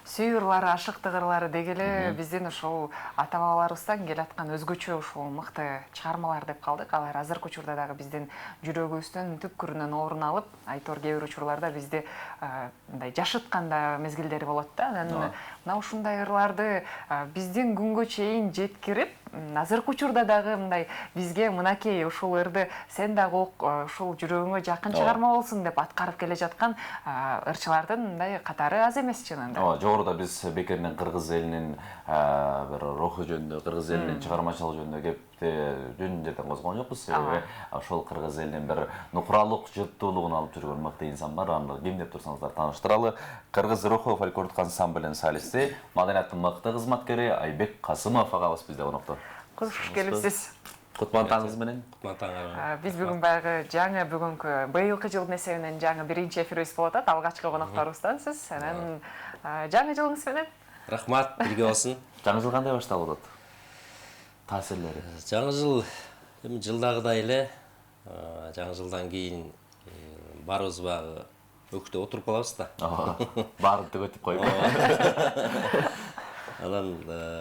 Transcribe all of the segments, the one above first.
сүйүрлары, ашыктыгырлары дегеле биздин ушул ата-бабаларыбыздан келаткан өзгөчө ушул мыкты чыгармалар деп калдык. Алар азыркы учурда дагы биздин жүрөгүбүздүн түпкүрүнөн орун алып, айтор кээ бир учурларда бизди мындай жашыткан да мезгилдери болот да. Анан мына ушундай ырларды биздин күнгө чейин жеткирип, азыркы учурда дагы мындай бизге мынакей ушул ырды сен дагы ук, ушул жүрөгүңө жакын чыгарма болсун деп аткарып келе жаткан ырчылардын мындай катары аз эмес чынында. Жогоруда биз бекеринен кыргыз элинин бир руху жөнүндө, кыргыз элинин чыгармачылыгы жөнүндө кепти жөн жерден козгон жокпуз. Себеби ошол кыргыз элинин бир нукуралык жыттуулугун алып жүргөн мыкты инсан бар. Аны ким деп турсаңыздар тааныштыралы. Кыргыз руху фольклордук ансамблинин солисти, маданияттын мыкты кызматкери Айбек Касымов агабыз бизде конокто. Куш келипсиз. Кутман таңыңыз менен. Кутман таңыңыз. Биз бүгүн баягы жаңы бүгүнкү быйылкы жылдын эсебинен жаңы биринчи эфирибиз болуп атат. Алгачкы конокторубуздан сиз. Анан жаңы жылыңыз менен. Рахмат, бирге болсун. Жаңы жыл кандай башталып атат? Таасирлери. Жаңы жыл жылдагыдай эле жаңы жылдан кийин барыбыз баягы өктө отуруп калабыз да. Баарын төгөтүп коюп. Анан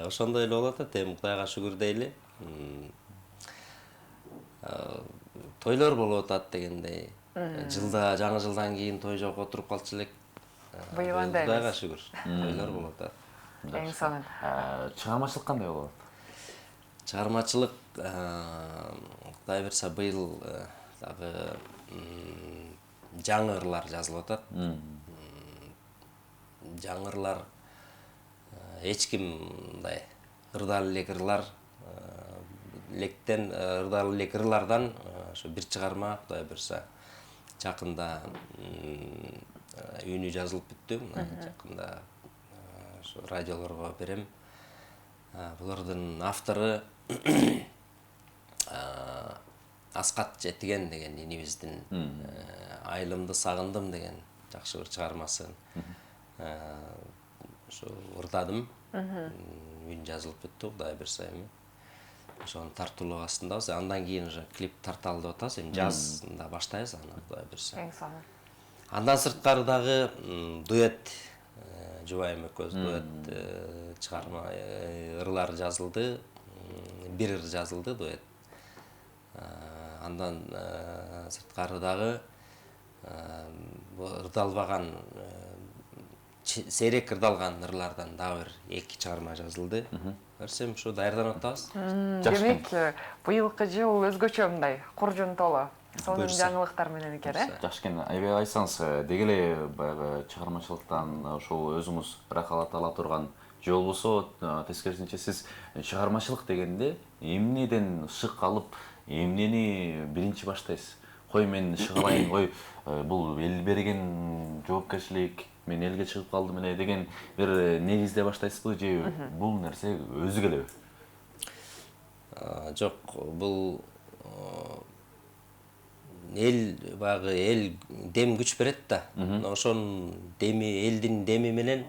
ошондой эле болот да, эми Кудайга шүгүр дейли. Тойлор болуп атат дегендей. Жылда жаңы жылдан кийин той жок отуруп калчу элек. Быйыл андай эмес. Кудайга шүгүр. Тойлор болуп атат. Эң сонун. Чыгармачылык кандай болот? Чыгармачылык Кудай берсе быйыл дагы жаңы ырлар жазылып атат. Жаңы ырлар эч ким мындай ырдал элек ырлар лектен ырдал элек ырлардан ошо бир чыгарма Кудай берсе жакында үнү жазылып бүттү. Жакында ошо радиолорго берем. Булардын автору Аскат Жетиген деген инибиздин Айылымды сагындым деген жакшы бир чыгармасын ошо ырдадым. Үн жазылып бүттү, Кудай берсе эми. Ошонун тартуулук астындабыз. Андан кийин уже клип тарталы деп атабыз. Эми жазда баштайбыз аны, Кудай берсе. Эң сонун. Андан сырткары дагы дуэт Жубайым экөөбүз дуэт чыгарма ырлар жазылды. Бир ыр жазылды дуэт. Андан сырткары дагы ырдалбаган сейрек ырдалган ырлардан дагы бир 2 чыгарма жазылды. Берсем ушу даярданып атабыз. Демек, быйылкы жыл өзгөчө мындай куржун толо. Сонун жаңылыктар менен экен, Жакшы экен. Айбек айтсаңыз, дегеле баягы чыгармачылыктан ошол өзүңүз рахалат ала турган жол болсо, тескерисинче сиз чыгармачылык дегенде эмнеден шык алып, эмнени биринчи баштайсыз? Кой мен шыгалайын, ой, бул эл берген жоопкерчилик, мен элге чыгып калдым эле деген бир негизде баштайсызбы же бул нерсе өзү келеби? Жок, бул эл багы эл дем күч берет да. Ошонун деми, элдин деми менен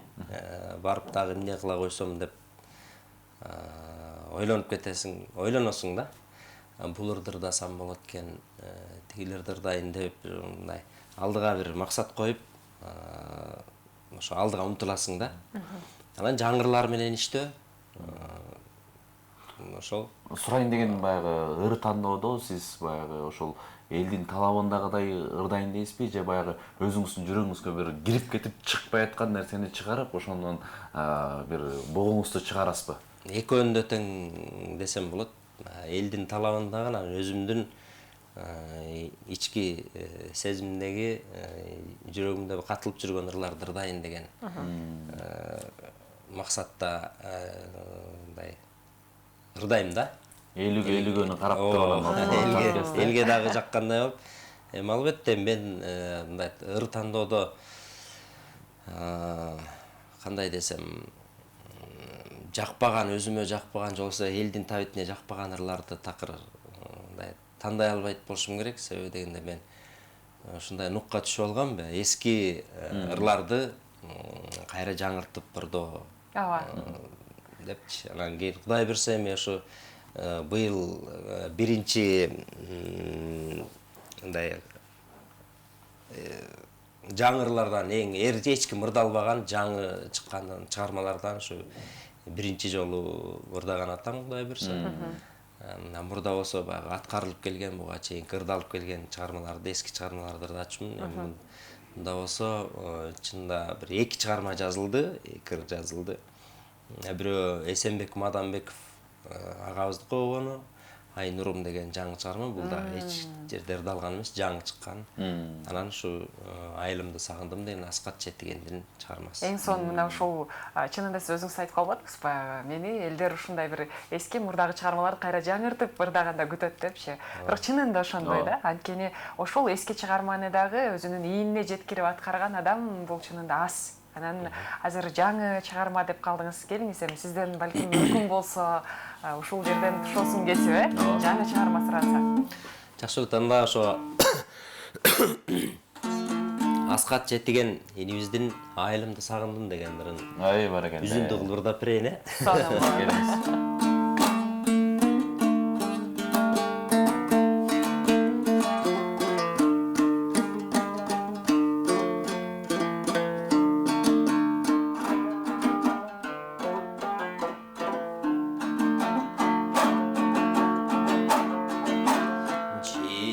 барып дагы эмне кыла койсом деп ойлонуп кетесиң, ойлоносуң да. Бул ырдырдасам болот экен, тигилерди ырдайын деп мындай алдыга бир максат коюп, ошо алдыга умтуласың да. Анан жаңырлар менен иштөө. Ошол Сурайын деген баягы ыр тандоодо сиз баягы ошол элдин талабындагыдай ырдайын дейсизби же баягы өзүңүздүн жүрөгүңүзгө бир кирип кетип чыкпай аткан нерсени чыгарып, ошондон бир богуңузду чыгарасызбы? Экөөнү тең десем болот. Элдин талабындагы, анан өзүмдүн ички сезимдеги, жүрөгүмдө катылып жүргөн ырларды ырдайын деген максатта мындай ырдайм да. Элүүгөнү карап турган. Элге дагы жаккандай болуп. Эми албетте мен мындай ыр тандоодо кандай десем, жакпаган, өзүмө жакпаган, же болбосо элдин табитине жакпаган ырларды такыр мындай тандай албайт болушум керек. Себеби дегенде мен ушундай нукка түшүп алгам, эски ырларды кайра жаңыртып ырдоо депчи. Анан кийин Кудай берсе эми ошо быйыл биринчи мындай жаңырлардан эң эч ким ырдалбаган жаңы чыккан чыгармалардан ушу биринчи жолу ырдаган атам Кудай буйрса. Мына мурда болсо баягы аткарылып келген, буга чейинки ырдалып келген чыгармаларды, эски чыгармаларды ырдачумун. Мында болсо чынында бир 2 чыгарма жазылды, 2 ыр жазылды. Бирөө Эсенбек Маданбеков агабыздыкы болгону, Ай Нурум деген жаңы чыгарма, бул да эч жерде ырдалган эмес, жаңы чыккан. Анан ушу Айылымды сагындым деген Аскат Четигендин чыгармасы. Эң сонун мына ушул чынында сиз өзүңүз айтып калбадыңыз баягы мени элдер ушундай бир эски мурдагы чыгармаларды кайра жаңыртып ырдаганда күтөт депчи. Бирок чынында ошондой да. Анткени ошол эски чыгарманы дагы өзүнүн ийине жеткирип аткарган адам бул чынында аз. Анан азыр жаңы чыгарма деп калдыңыз. Келиңиз эми сизден балким мүмкүн болсо ушул жерден тушоосун кесип, жаңы чыгарма сураса. Жакшы, анда ошо Аскат Четиген энибиздин Айылымды сагындым деген ырын. Ай, баракалла. Үзүндү кылып ырдап берейин, Келиңиз.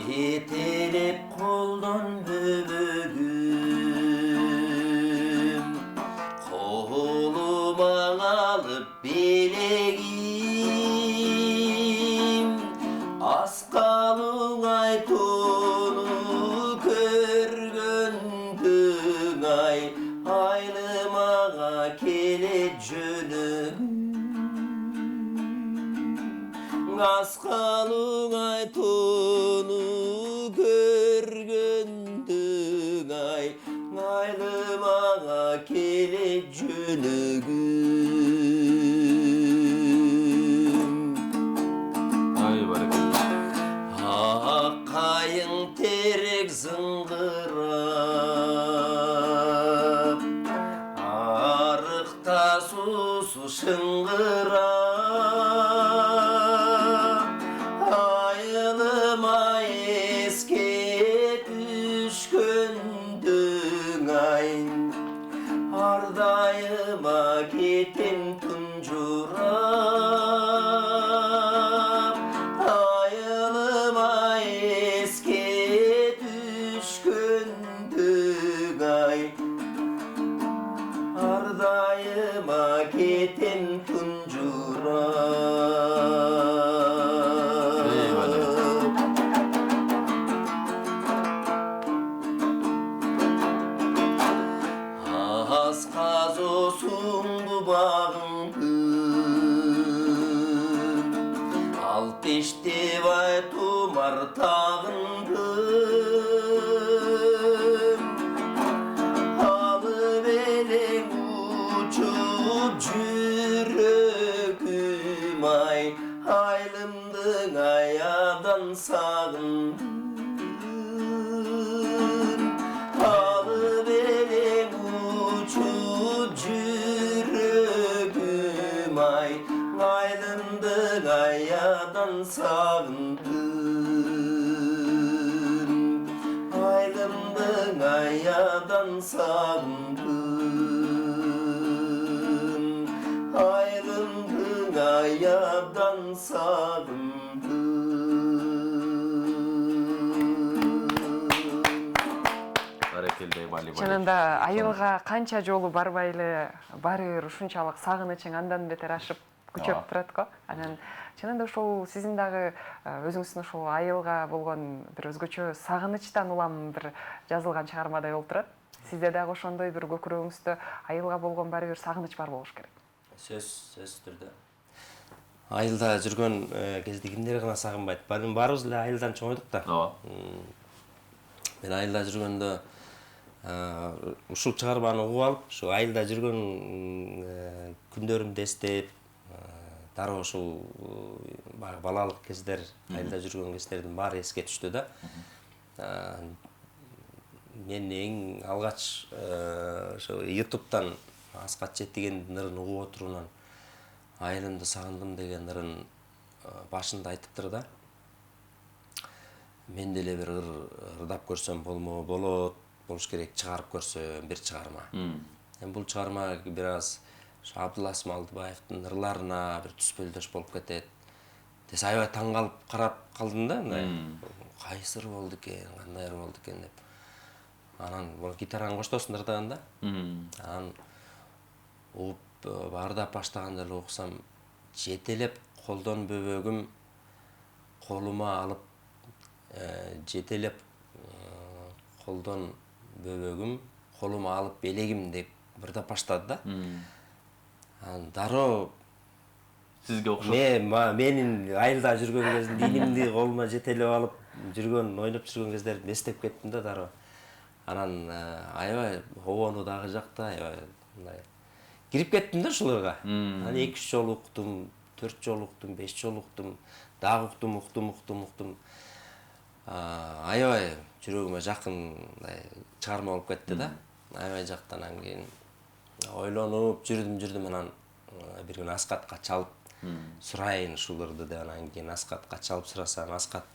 Жетелеп колдон бөбөгүм, колума алып белегим, аскалың айтууну көргөндүң ай, Айылымага келет жөнөгүм. Аскалың айтууну көргөндүң ай, Айылымага келет жөнөгүм. Ай, баракалла. Ак кайың терек зыңгырап, арыкта суусу шыңгырап, ардайыма кетем тұнжырап, айылыма еске түшкөндүң ай, ардайыма кетем тұнжырап. Казосуңду багыңды алып иштеп айтум артагынды, алып элең учуп жүрөгүм ай, Айылымдың аядан сагындым. Алып элең учуп жүрөгүм ай, Айылымдың аядан сагындым. Айылымдың аядан сагындым. Айылымдың аядан сагындым. Чынында айылга канча жолу барбай эле баары бир ушунчалык сагынычың андан бетер ашып күчөп турат го. Анан чынында ушул сиздин дагы өзүңүздүн ушул айылга болгон бир өзгөчө сагынычтан улам бир жазылган чыгармадай болуп турат. Сизде дагы ошондой бир көкүрөгүңүздө айылга болгон баары бир сагыныч бар болуш керек. Сөзсүз түрдө. Айылда жүргөн кезде кимдер гана сагынбайт? Баарыбыз эле айылдан чоңойдук да. Мен айылда жүргөндө ушул чыгарманы угуп алып, ушу айылда жүргөн күндөрүмдү эстеп, дароо ушул балалык кездер, айылда жүргөн кездердин баары эске түштү да. Мен эң алгач ошо YouTube'дан Аскат Четигендин ырын угуп отуруунан Айылымды сагындым деген ырын башында айтыптыр да. Мен деле бир ырдап көрсөм болот болуш керек, чыгарып көрсө бир чыгарма. Эми бул чыгарма бир аз Абдулла Смалдыбаевдин ырларына бир түспөлдөш болуп кетет. Тез аябай таң калып карап калдым да, мындай. Кайсы ыр болду экен, кандай ыр болду экен деп. Анан бул гитараны коштосун ырдаганда, анан угуп баардап баштаганда эле уксам, жетелеп колдон бөбөгүм колума алып, жетелеп колдон бөбөгүм колума алып белегим деп ырдап баштады да. Анан дароо Сизге окшош. менин айылда жүргөн кезимде инимди колума жетелеп алып жүргөн, ойноп жүргөн кездерди эстеп кеттим да дароо. Анан аябай обону дагы жакта аябай мындай кирип кеттим да ушул ырга. Анан 2-3 жолу уктум, 4 жолу уктум, 5 жолу уктум, дагы уктум. Аябай жүрөгүмө жакын мындай чыгарма болуп кетти да. Аябай жактан анан кийин ойлонуп жүрдүм, анан бир күнү Аскатка чалып сурайын ушул ырды деп, анан кийин Аскатка чалып сурасам, Аскат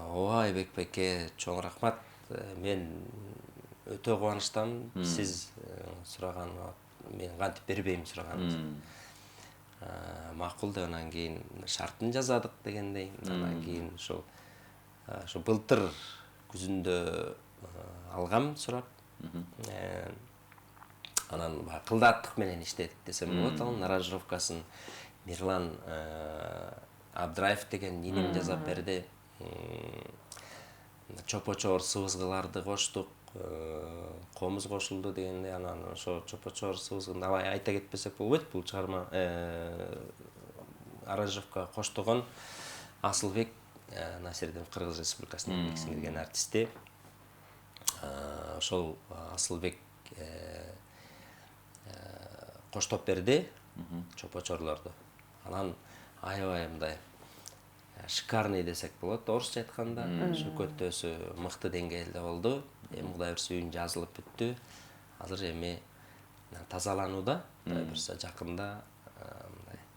ооба Айбек байке, чоң рахмат. Мен өтө кубанычтамын. Сиз сураган, мен кантип бербейм сураганыңызды. Макул деп, анан кийин шартын жазадык дегендей. Анан кийин ошо былтыр күзүндө алгам сурап. Анан кылдаттык менен иштедик десем болот. Анын аранжировкасын Мирлан Абдраев деген инем жазап берди. Чопо-чоор сыбызгыларды коштук, комуз кошулду дегенде, анан ошо чопо-чоор сыбызгын айта кетпесек болбойт. Бул чыгарма аранжировка коштогон Асылбек Насирдин, Кыргыз Республикасынын еңбек сиңирген артисти. Ошол Асылбек коштоп берди чопо-чоорлорду. Анан аябай мындай шикарный десек болот, орусча айтканда. Шөкөттөөсү мыкты деңгээлде болду. Эми Кудай буйрса үйүн жазылып бүттү. Азыр эми тазаланууда. Кудай буйрса жакында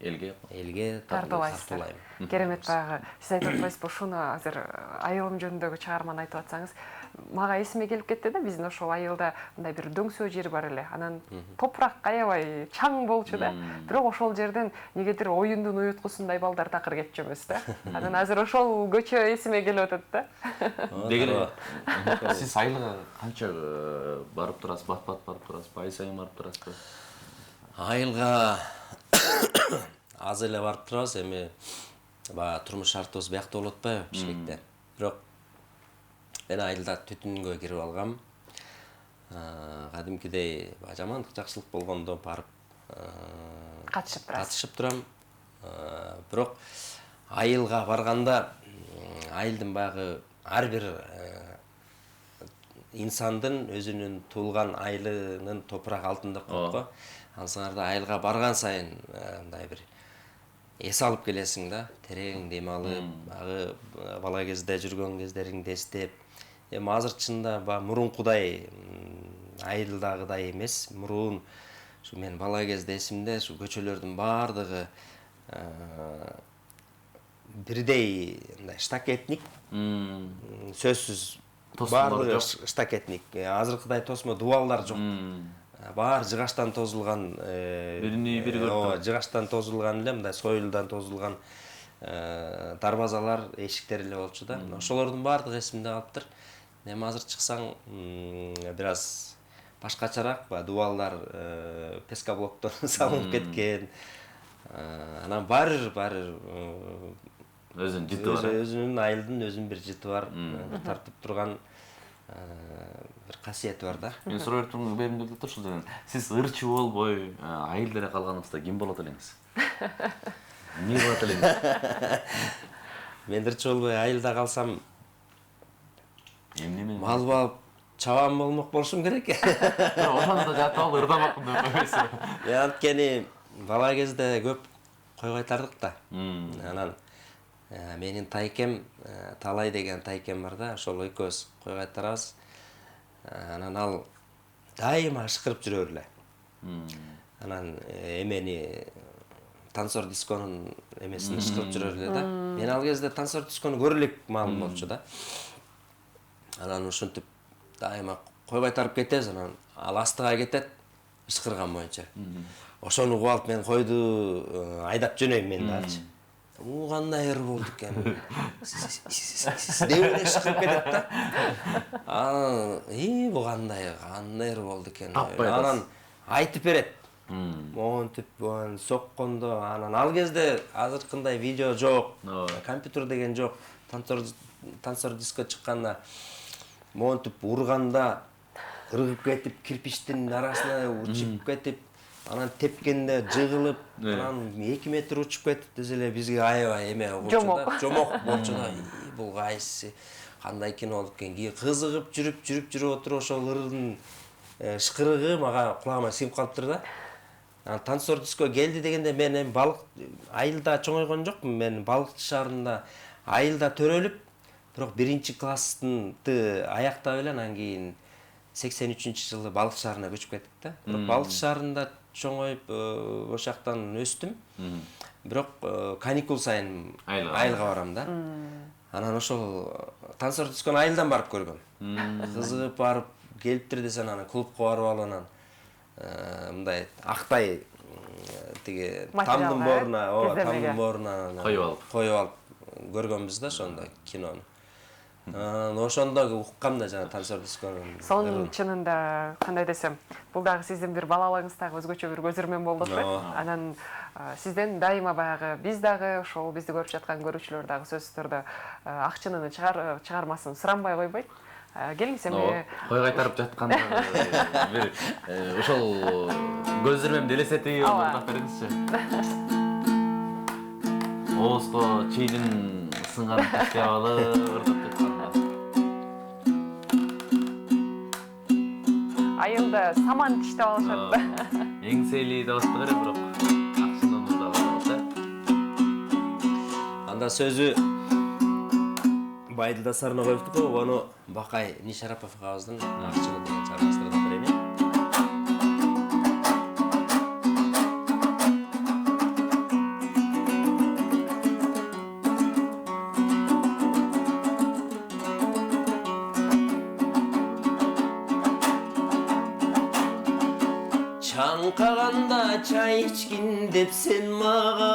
элге тартуулайм. Керемет баягы сиз айтып атпайсызбы, ушуну азыр айылым жөнүндөгү чыгарманы айтып атсаңыз, мага эсиме келип кетти да, биздин ошол айылда мындай бир дөңсөө жер бар эле. Анан топурак аябай чаң болчу да. Бирок ошол жерден негедир оюндун уюткусундай балдар такыр кетчү эмес да. Анан азыр ошол көчө эсиме келип атат да. Дегеле сиз айылга канча барып турасыз, бат-бат барып турасызбы, ай сайын барып турасызбы? Айылга аз эле барып турабыз. Эми баягы турмуш шартыбыз биякта болуп атпайбы Бишкекте. Бирок мен айылда түтүнгө кирип алгам. Кадимкидей жамандык жакшылык болгондо барып катышып турам. Бирок айылга барганда айылдын баягы ар бир инсандын өзүнүн туулган айылынын топурак алтындык коет го. Ансаңарда айылга барган сайын мындай бир эс алып келесиң да, терең дем алып, багы бала кезде жүргөн кездериңди эстеп. Эми азыр чында мурункудай айылдагыдай эмес. Мурун ушу мен бала кезде эсимде, ушу көчөлөрдүн баардыгы бирдей мындай штакетник. Сөзсүз баардыгы штакетник. Азыркыдай тосмо дубалдар жок. Баары жыгачтан тозулган, биrini бири көрүп, жыгачтан тозулган эле, мындай союлдан тозулган дарбазалар, эшиктер эле болчу да. Ошолордун баардыгы эсимде калыптыр. Эми азыр чыксаң бир аз башкачараак, дубалдар пескоблоктон салынып кеткен. Анан баары өзүнүн жыты бар. Өзүнүн айылдын өзүнүн бир жыты бар, тартып турган бир касиети бар да. Мен сурап бердим деп ушул жерден. Сиз ырчы болбой, айылда эле калганыңызда ким болот элеңиз? Эмне болот элеңиз? Мен ырчы болбой айылда калсам, эмне менен? мал багып чабан болмок болушум керек. Ошондо да жатып алып ырдамакмын деп койсо. Мен анткени бала кезде көп кой кайтардык да. Анан менин тайкем, Талай деген тайкем бар да, ошол экөөбүз кой кайтарабыз. Анан ал дайыма ышкырып жүрөр эле. Анан эмени танцор дисконун эмесин ышкырып жүрөр эле да. Мен ал кезде танцор дискону көрө элек маалым болчу да. Анан ушинтип дайыма кой кайтарып кетебиз, анан ал астыга кетет ышкырган боюнча. Ошону угуп алып мен койду айдап жөнөйм мен дагычы. Кандай ыр болду экен. деп эле ышкырып кетет да. Анан бу кандай ыр болду экен. Анан айтып берет. Монтип соккондо, анан ал кезде азыркындай видео жок, компьютер деген жок. Тансор диско чыкканда монтип урганда ыргып кетип, кирпичтин арасына учуп кетип, анан тепкенде жыгылып, анан 2 метр учуп кетип десе эле бизге аябай эме болчу да, жомок болчу да. Бул кайсы кандай кино болуп экен? Кызыгып жүрүп отуруп ошол ырдын ышкырыгы мага кулагыма сиңип калыптыр да. Анан Тансор диско келди дегенде мен эми балык айылда чоңойгон жокмун. Мен балыкчы шаарында айылда төрөлүп, бирок 1-классты аяктап эле анан кийин 83-жылы балыкчы шаарына көчүп кеттик да. Бирок балыкчы шаарында чоңоюп, ошол жактан өстүм. Бирок каникул сайын айылга барам да. Анан ошол Тансор дискону айылдан барып көргөм. Кызыгып барып келиптир десен, анан клубка барып алып анан мындай актай тиги тамдын боруна коюп алып көргөнбүз да ошондо кинону. Ошондо уккам да жана Тансор дисконун. Сонун чынында кандай десем, бул дагы сиздин бир балалыгыңыздагы өзгөчө бир көзөрмөн болду го. Анан сизден дайыма баягы биз дагы ошол бизди көрүп жаткан көрүүчүлөр дагы сөзсүз түрдө акчынын чыгармасын суранбай койбойт. Келиңиз эми кой кайтарып жатканда бир ошол көзөрмөмдү элестетип ордоп бериңизчи. Оозго чийдин сынганын тиштеп алып ырдап жатканда. айылда саман тиштеп алышат да. Эңсели деп атты керек, бирок акчынын ырдап алат. Анда сөзү Байдылда сарына коюптук го, ону Бакай Нишарапов агабыздын акчынын деген чыгармасына ырдап берейин. Чаңкаганда чай ичкин деп сен мага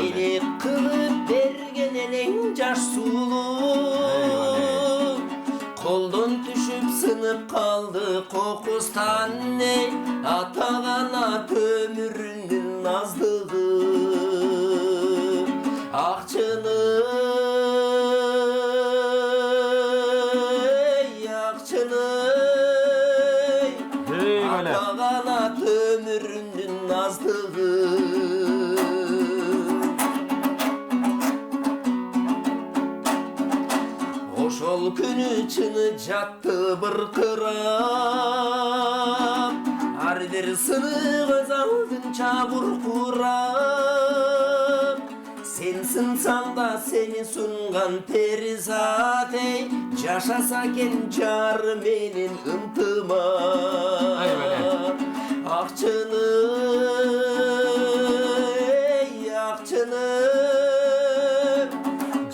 элек кылып берген элең жаш сулуу. Колдон түшүп сынып калды кокустан атаган өмүрүнүн наздыгы. Акчыны атаган өмүрүнүн наздыгы. Ошол күнү чыны жатты быркырап, ар бир сыны көз алдынча буркурап. Сен сынсаң да сени сунган перизат, жашаса экен жар менен ынтымак. Акчыны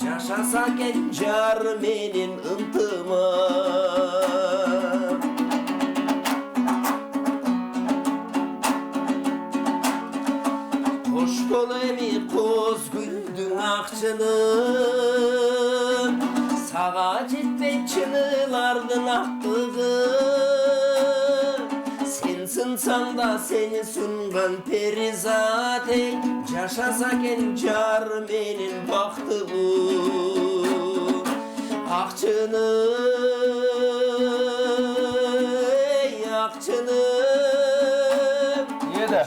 жашаса экен жар менен ынтымак. Кош бол эми коз гүлдүң акчынын, сага жетпей чынылардын актыгы. Сен сынсаң да сени сунган перизат, жашаса экен жар менен бактылуу. Акчыны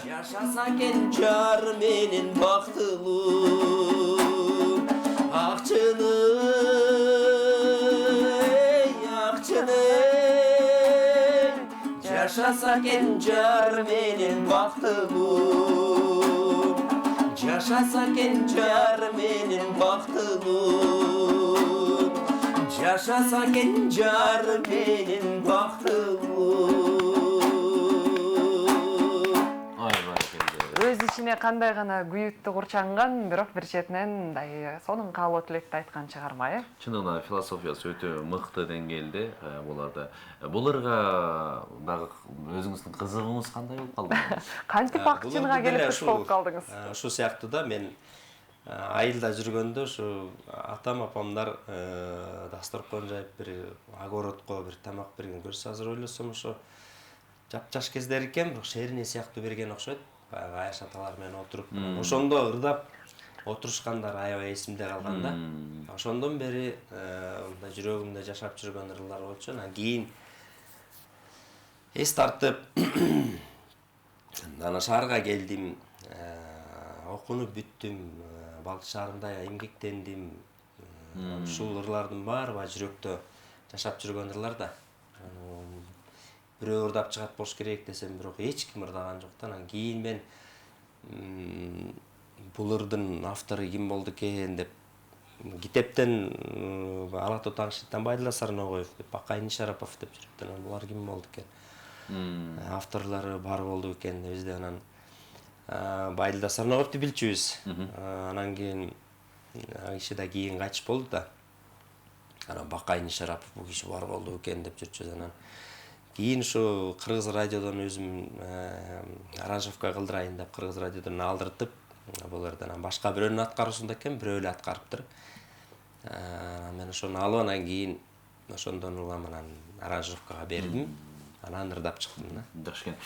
жашаса экен жар менен бактылуу. Акчыны жашаса экен жар менен бактылуу. Жашаса экен жар менен бактылуу. Жашаса экен жар менен бактылуу. Өз ичинде ичине кандай гана күйүттү курчанган, бирок бир четинен мындай сонун каалоо тилекти айткан чыгарма, э? Чындыгында философиясы өтө мыкты деңгээлде буларда. Буларга дагы өзүңүздүн кызыгыңыз кандай болуп калды? Кантип акчынга келип туш болуп калдыңыз? Ушул сыяктуу да мен айылда жүргөндө ушу атам апамдар дасторкон жайып бир огородко бир тамак берген көрсө азыр ойлосом ошо жапжаш кездер экен, бирок шерине сыяктуу берген окшойт. Баягы Айш аталар менен отуруп, ошондо ырдап отурушкандар аябай эсимде калган да. Ошондон бери мындай жүрөгүмдө жашап жүргөн ырлар болчу. Анан кийин эс тартып анан шаарга келдим, окунуп бүттүм, Балчы шаарында эмгектендим. Ушул ырлардын баары жүрөктө жашап жүргөн ырлар да. Бирөө ырдап чыгат болуш керек десем, бирок эч ким ырдаган жок да. Анан кийин мен бул ырдын автору ким болду экен деп китептен Ала тоо Таңшыттан Байдыла Сарногоев деп, Бакайын Шарапов деп жүрүптү. Анан булар ким болду экен? Авторлору бар болду экен деп бизде. Анан Байдыла Сарногоевду билчүбүз. Анан кийин киши да кийин кайтыш болду да. Анан Бакайын Шарапов бул киши бар болду экен деп жүрчүбүз. Анан кийин ушу Кыргыз радиодон өзүм аранжировка кылдырайын деп Кыргыз радиодон алдыртып, булардан башка бирөөнүн аткаруусунда экен, бирөө эле аткарыптыр. Мен ошону алып анан кийин ошондон улам анан аранжировкага бердим. Анан ырдап чыктым да. Жакшы экен.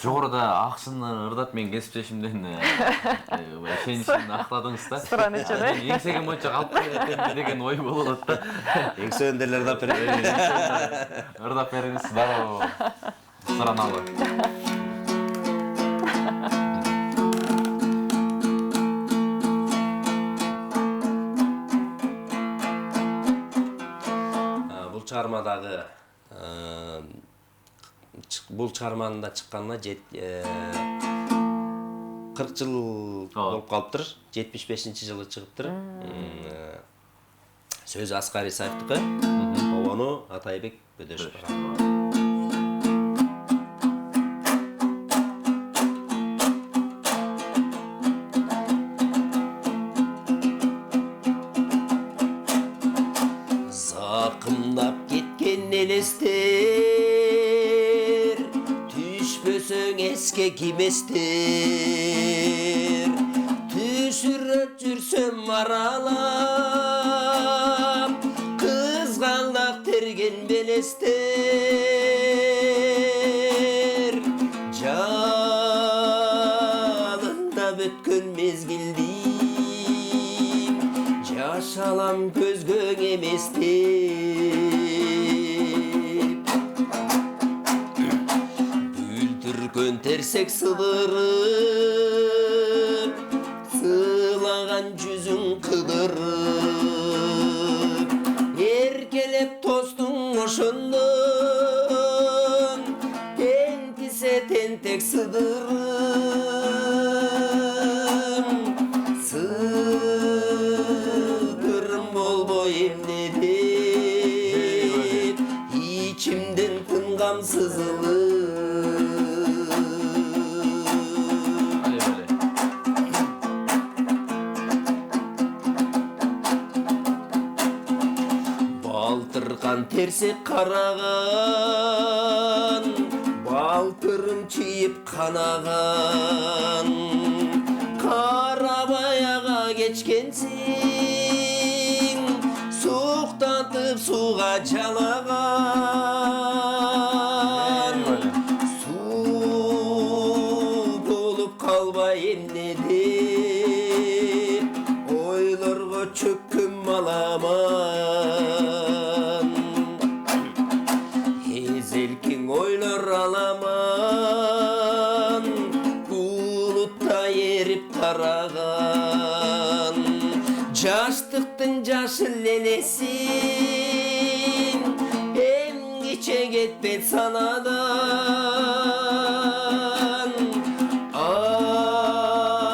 Жогоруда аксын ырдап мен кесиптешимден ишеничимди акладыңыз да. Странычы да. Еңсеген боюнча калып кетет деген ой болуп атат да. Еңсөөн деле ырдап берет. Ырдап бериңиз дагы страналы. Бул чыгармадагы бул чыгарманын да чыкканына 40 жыл болуп калыптыр. 75-жылы чыгыптыр. Сөзү Аскар Исаевдики, обону Атайбек Бөдөшев. Закымдап кеткен элестер, түшпөсөң эске киместер, түшүрөп жүрсөм аралап, кызгандап терген белестер, жалындап өткөн мезгилди жашалам көзгөң эместеп, бүлдүргөн терсек сыдырып, сылаган жүзүң кыдырып, эркелеп тостуң ошондон, тентисе тентек сыдырым, сыдырым болбой эмне деп, ичимден тынгам сызылып. Балтырган терсек караган, балтырым чийип канаган, Карабаяга кечкенсиң, суктатып сууга жалаган, суу болуп калбай эмне деп, ойлорго чөккүм аламан, эзелкиң ойлор аламан, булутта эрип тараган, жаштыктын жашыл элесин эмгиче кетпейт санадан,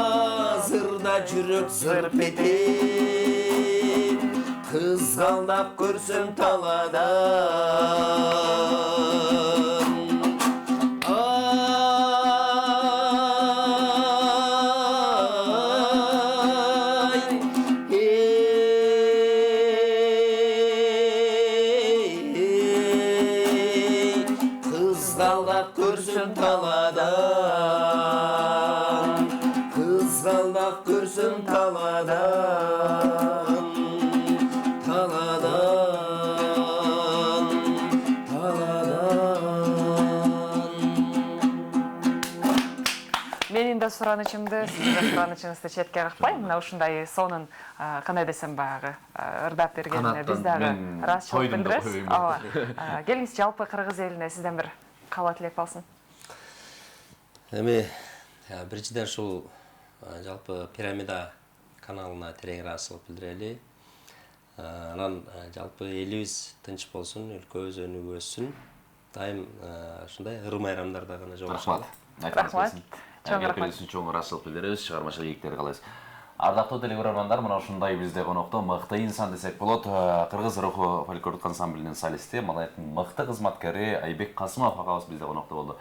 азырда жүрөк зырп этет, кызгалдап көрсөм таладан, таладан, қызғалдақ көрсем таладан, таладан, таладан. Менин да суранычымды, сиздин да суранычыңызды четке какпайм. Мына ушундай сонун кандай десем баягы ырдап бергенине биз дагы ыраазычылык билдиребиз. Ооба. Келиңиз, жалпы кыргыз элине сизден бир каалоо тилек болсун. Эми биринчиден ушул жалпы пирамида каналына терең ыраазычылык билдирели. Анан жалпы элибиз тынч болсун, өлкөбүз өнүгүп өссүн. Дайым ушундай ырым айрамдарда гана жолугушалы. Рахмат. Чоң рахмат. Чоң ыраазычылык билдиребиз, чыгармачылык ийгиликтерди каалайбыз. Ардактуу телекөрөрмандар, мына ушундай бизде конокто мыкты инсан десек болот. Кыргыз руху фольклордук ансамблинин солисти, малайыктын мыкты кызматкери Айбек Касымов агабыз бизде конокто болду.